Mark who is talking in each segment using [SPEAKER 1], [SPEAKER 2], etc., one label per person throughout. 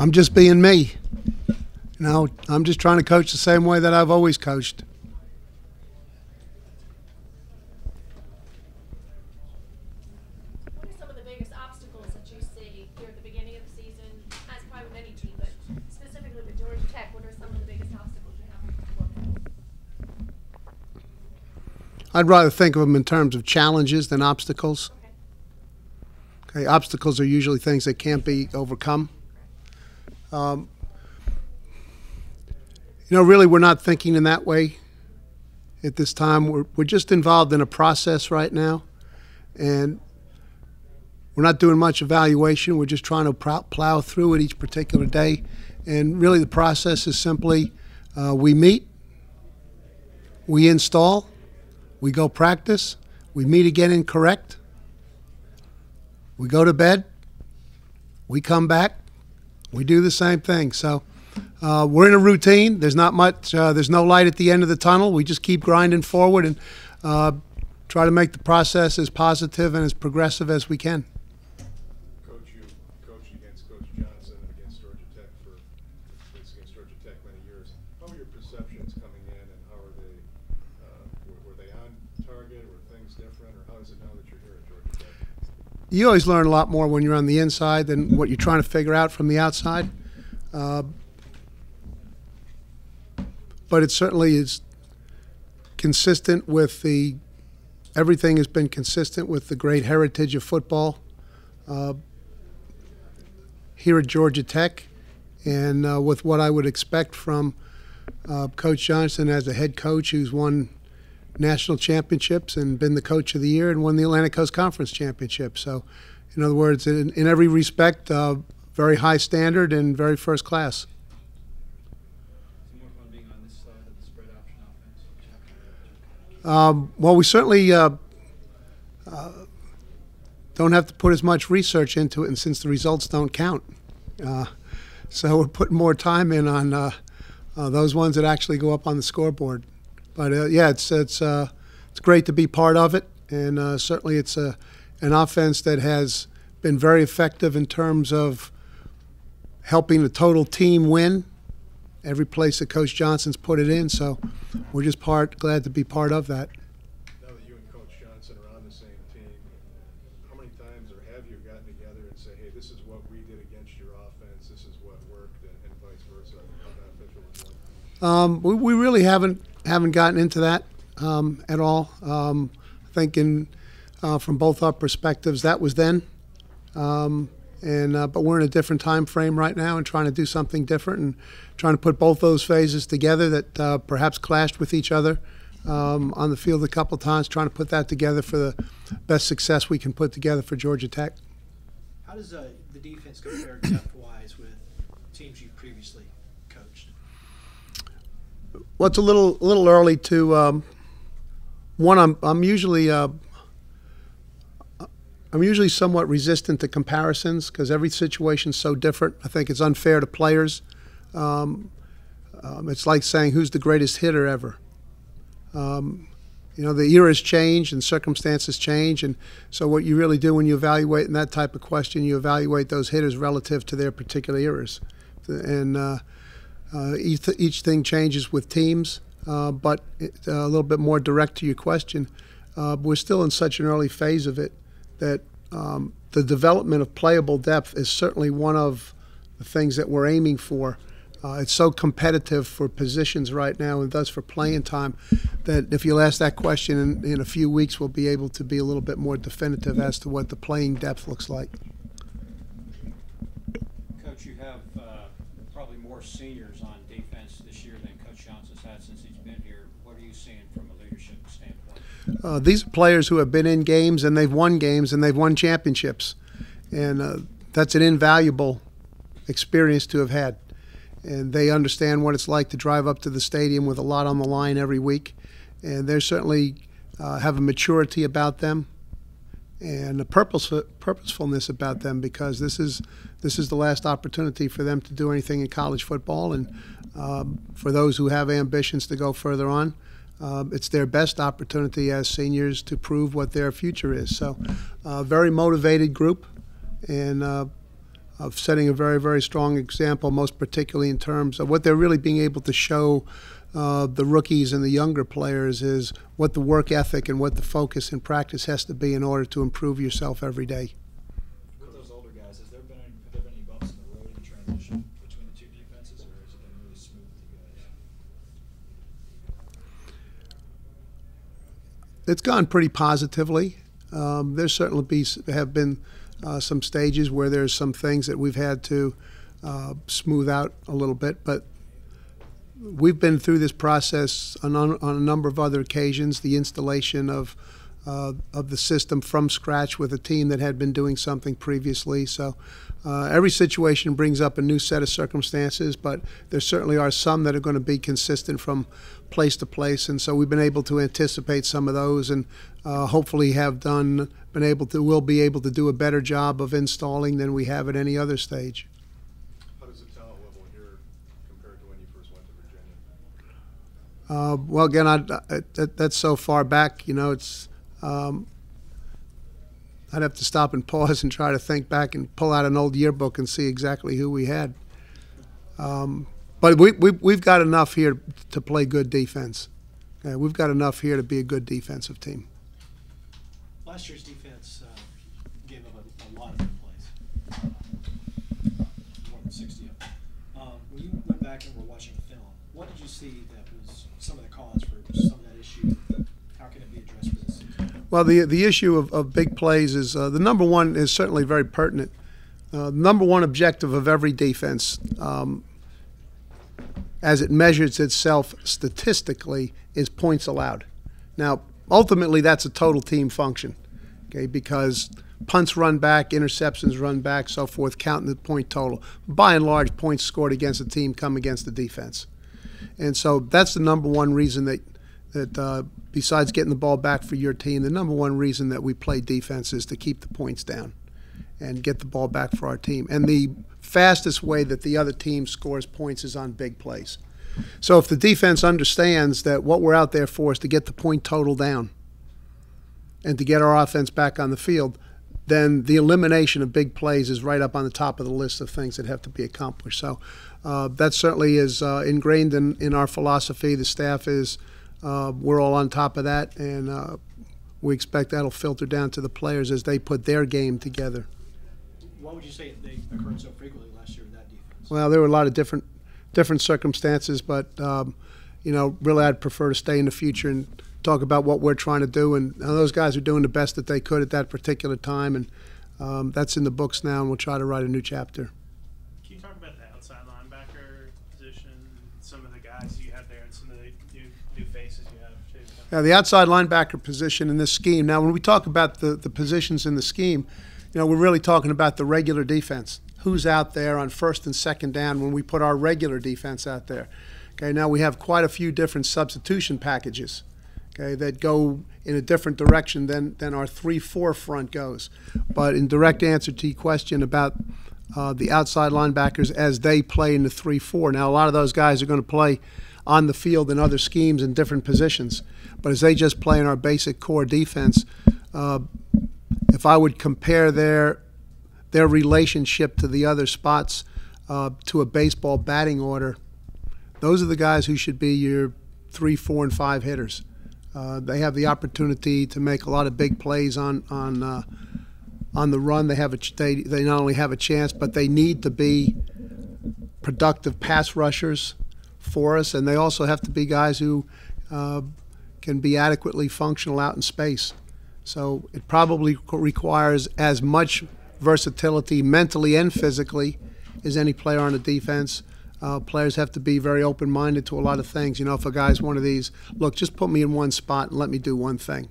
[SPEAKER 1] I'm just being me. You know, I'm just trying to coach the same way that I've always coached.
[SPEAKER 2] What are some of the biggest obstacles that you see here at the beginning of the season, as probably with any team, but specifically with Georgia Tech? What are some of the biggest obstacles you have to work with?
[SPEAKER 1] I'd rather think of them in terms of challenges than obstacles. Okay, obstacles are usually things that can't be overcome. You know, really, we're not thinking in that way at this time. We're just involved in a process right now, and we're not doing much evaluation. We're just trying to plow through it each particular day. And really, the process is simply we meet, we install, we go practice, we meet again and correct, we go to bed, we come back, we do the same thing. So we're in a routine. There's not much, there's no light at the end of the tunnel. We just keep grinding forward and try to make the process as positive and as progressive as we can.
[SPEAKER 3] Coach, you coached against Coach Johnson and against Georgia Tech for against Georgia Tech many years. How were your perceptions coming in, and how are they? Were they on target? Were things different, or how is it now that you're here at Georgia Tech?
[SPEAKER 1] You always learn a lot more when you're on the inside than what you're trying to figure out from the outside. But it certainly is consistent with everything has been consistent with the great heritage of football here at Georgia Tech, and with what I would expect from Coach Johnson as a head coach who's won national championships and been the coach of the year and won the Atlantic Coast Conference Championship. So, in other words, in every respect, very high standard and very first class. Well, we certainly don't have to put as much research into it, and since the results don't count, so we're putting more time in on those ones that actually go up on the scoreboard. But yeah, it's great to be part of it, and certainly it's an offense that has been very effective in terms of helping the total team win every place that Coach Johnson's put it in. So we're just glad to be part of that.
[SPEAKER 3] Now that you and Coach Johnson are on the same team, how many times or have you gotten together and say, hey, this is what we did against your offense, this is what worked, and vice versa? How beneficial was that?
[SPEAKER 1] We really haven't gotten into that at all. I think from both our perspectives, that was then. But we're in a different time frame right now and trying to do something different and trying to put both those phases together that perhaps clashed with each other on the field a couple of times, trying to put that together for the best success we can put together for Georgia Tech.
[SPEAKER 4] How does the defense compare depth-wise with teams you've previously coached?
[SPEAKER 1] Well, it's a little early to one. I'm usually somewhat resistant to comparisons because every situation's so different. I think it's unfair to players. It's like saying who's the greatest hitter ever. You know, the era's change and circumstances change, and so what you really do when you evaluate in that type of question, you evaluate those hitters relative to their particular eras. And each thing changes with teams, but a little bit more direct to your question, we're still in such an early phase of it that the development of playable depth is certainly one of the things that we're aiming for. It's so competitive for positions right now and thus for playing time that if you'll ask that question in a few weeks, we'll be able to be a little bit more definitive as to what the playing depth looks like.
[SPEAKER 5] Coach, you have probably more seniors on defense this year than Coach Johnson's had since he's been here. What are you seeing from a leadership standpoint?
[SPEAKER 1] These are players who have been in games and they've won championships. And that's an invaluable experience to have had. And they understand what it's like to drive up to the stadium with a lot on the line every week. And they certainly have a maturity about them and a purposefulness about them because this is the last opportunity for them to do anything in college football. And for those who have ambitions to go further on, it's their best opportunity as seniors to prove what their future is. So very motivated group, and of setting a very, very strong example, most particularly in terms of what they're really being able to show the rookies and the younger players is what the work ethic and what the focus in practice has to be in order to improve yourself every day.
[SPEAKER 6] With those older guys, have there been any bumps in the road in transition between the two defenses, or has it been really smooth with you guys?
[SPEAKER 1] It's gone pretty positively. There certainly have been some stages where there's some things that we've had to smooth out a little bit, but we've been through this process on a number of other occasions. The installation of the system from scratch with a team that had been doing something previously. So every situation brings up a new set of circumstances, but there certainly are some that are going to be consistent from place to place, and so we've been able to anticipate some of those, and hopefully will be able to do a better job of installing than we have at any other stage.
[SPEAKER 3] How does the talent level here compare to when you first went to Virginia?
[SPEAKER 1] Well, again, that's so far back. You know, it's I'd have to stop and pause and try to think back and pull out an old yearbook and see exactly who we had. But we've got enough here to play good defense. Okay, we've got enough here to be a good defensive team.
[SPEAKER 4] Last year's defense gave up a lot of good plays, more than 60 of them. When you went back and were watching film, what did you see that was some of the cause for some of that issue? How can it be addressed for this season?
[SPEAKER 1] Well, the issue of big plays is the number one is certainly very pertinent. Number one objective of every defense, as it measures itself statistically, is points allowed. Now, ultimately, that's a total team function, okay, because punts run back, interceptions run back, so forth, counting the point total. By and large, points scored against a team come against the defense. And so that's the number one reason that besides getting the ball back for your team, the number one reason that we play defense is to keep the points down and get the ball back for our team. And the fastest way that the other team scores points is on big plays. So if the defense understands that what we're out there for is to get the point total down and to get our offense back on the field, then the elimination of big plays is right up on the top of the list of things that have to be accomplished. So that certainly is ingrained in our philosophy. The staff is, we're all on top of that, and we expect that'll filter down to the players as they put their game together.
[SPEAKER 4] Why would you say they occurred so frequently last year with that defense?
[SPEAKER 1] Well, there were a lot of different circumstances, but really I'd prefer to stay in the future and talk about what we're trying to do. And those guys are doing the best that they could at that particular time, and that's in the books now, and we'll try to write a new chapter.
[SPEAKER 7] Can you talk about the outside linebacker position, some of the guys you have there, and some of the new faces you have too?
[SPEAKER 1] Yeah, the outside linebacker position in this scheme. Now, when we talk about the positions in the scheme, we're really talking about the regular defense. Who's out there on first and second down when we put our regular defense out there? Okay, now we have quite a few different substitution packages, okay, that go in a different direction than our 3-4 front goes. But in direct answer to your question about the outside linebackers as they play in the 3-4, now a lot of those guys are going to play on the field in other schemes in different positions. But as they just play in our basic core defense, if I would compare their relationship to the other spots to a baseball batting order, those are the guys who should be your 3, 4, and 5 hitters. They have the opportunity to make a lot of big plays on the run. They not only have a chance, but they need to be productive pass rushers for us, and they also have to be guys who can be adequately functional out in space. So it probably requires as much versatility mentally and physically as any player on the defense. Players have to be very open-minded to a lot of things. If a guy's one of these, look, just put me in one spot and let me do one thing.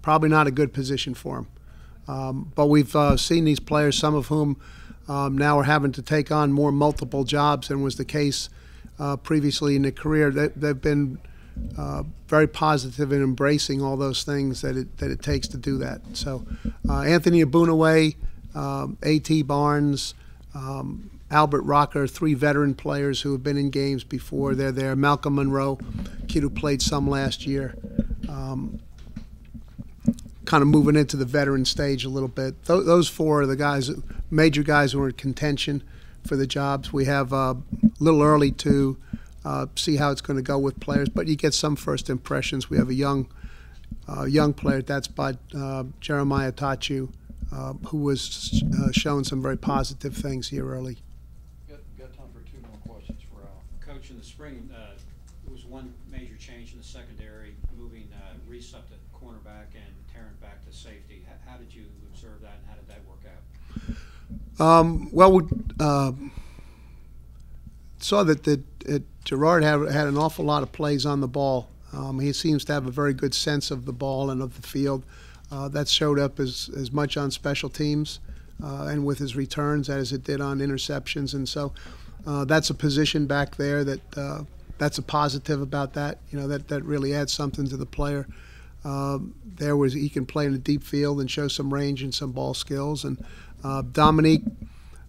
[SPEAKER 1] Probably not a good position for him. But we've seen these players, some of whom now are having to take on more multiple jobs than was the case previously in their career. They've been very positive in embracing all those things that it takes to do that. So Anthony Abunaway, A.T. Barnes, Albert Rocker, 3 veteran players who have been in games before. They're there. Malcolm Monroe, kid who played some last year. Kind of moving into the veteran stage a little bit. Those 4 are the guys major guys who are in contention for the jobs. We have a little early to see how it's going to go with players, but you get some first impressions. We have a young player at that spot, Jeremiah Tachu, who was showing some very positive things here early.
[SPEAKER 8] Got time for 2 more questions for Al.
[SPEAKER 5] Coach, in the spring, there was one major change in the secondary, moving Reese up to cornerback and Tarrant back to safety. How did you observe that, and how did that work out?
[SPEAKER 1] Well, we saw that Gerard had an awful lot of plays on the ball. He seems to have a very good sense of the ball and of the field. That showed up as much on special teams and with his returns as it did on interceptions. And so that's a position back there that's a positive about that. You know, that really adds something to the player. He can play in the deep field and show some range and some ball skills. And Dominique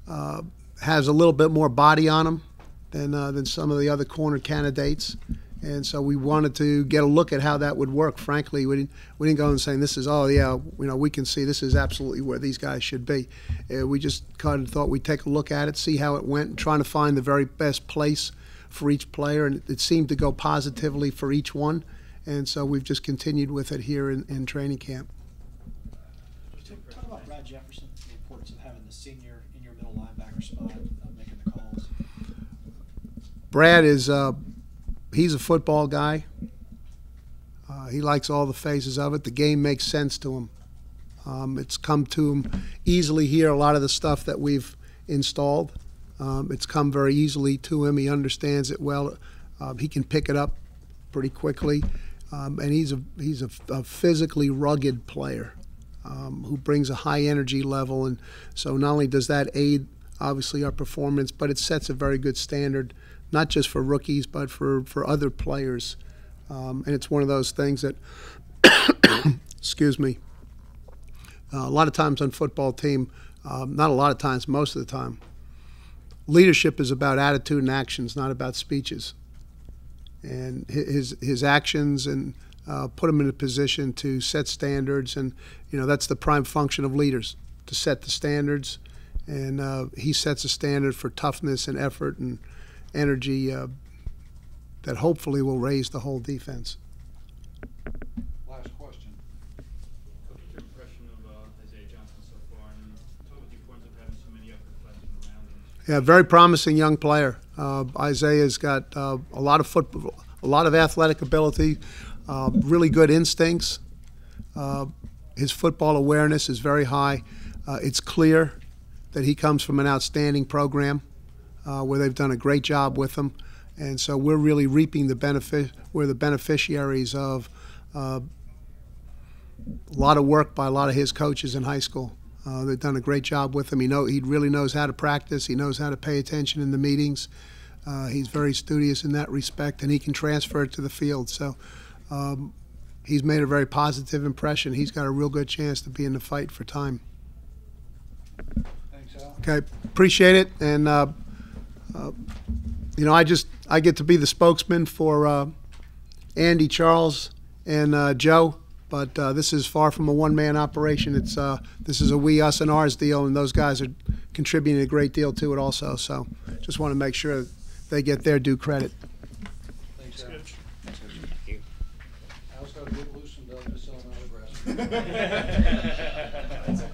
[SPEAKER 1] has a little bit more body on him than some of the other corner candidates. And so we wanted to get a look at how that would work. Frankly, we didn't go and saying this is, oh yeah, we can see this is absolutely where these guys should be. We just kind of thought we'd take a look at it, see how it went, and trying to find the very best place for each player. And it seemed to go positively for each one. And so we've just continued with it here in training camp.
[SPEAKER 4] Talk about Brad Jefferson, the importance of having the senior in your middle linebacker spot, making the calls.
[SPEAKER 1] Brad is he's a football guy. He likes all the phases of it. The game makes sense to him. It's come to him easily here, a lot of the stuff that we've installed. It's come very easily to him. He understands it well. He can pick it up pretty quickly. And he's a physically rugged player who brings a high energy level. And so not only does that aid, obviously, our performance, but it sets a very good standard, not just for rookies, but for other players. And it's one of those things that, excuse me, a lot of times on football team, not a lot of times, most of the time, leadership is about attitude and actions, not about speeches. And his actions and put him in a position to set standards. And, that's the prime function of leaders, to set the standards. And he sets a standard for toughness and effort and energy that hopefully will raise the whole defense.
[SPEAKER 8] Last question.
[SPEAKER 9] What's your impression of Isaiah Johnson so far, and what was the importance of having so many upperclassmen around him?
[SPEAKER 1] Yeah, very promising young player. Isaiah's got a lot of football, a lot of athletic ability, really good instincts. His football awareness is very high. It's clear that he comes from an outstanding program where they've done a great job with him. And so we're really reaping the benefit. We're the beneficiaries of a lot of work by a lot of his coaches in high school. They've done a great job with him. He really knows how to practice. He knows how to pay attention in the meetings. He's very studious in that respect, and he can transfer it to the field. So he's made a very positive impression. He's got a real good chance to be in the fight for time.
[SPEAKER 8] Thanks, Al.
[SPEAKER 1] Okay, appreciate it. And I get to be the spokesman for Andy, Charles, and Joe. But this is far from a one-man operation. This is a we, us, and ours deal, and those guys are contributing a great deal to it also. So just want to make sure they get their due credit.
[SPEAKER 8] Thanks, Al.
[SPEAKER 7] Coach.
[SPEAKER 8] Al's got to get loose and just sell an autograph.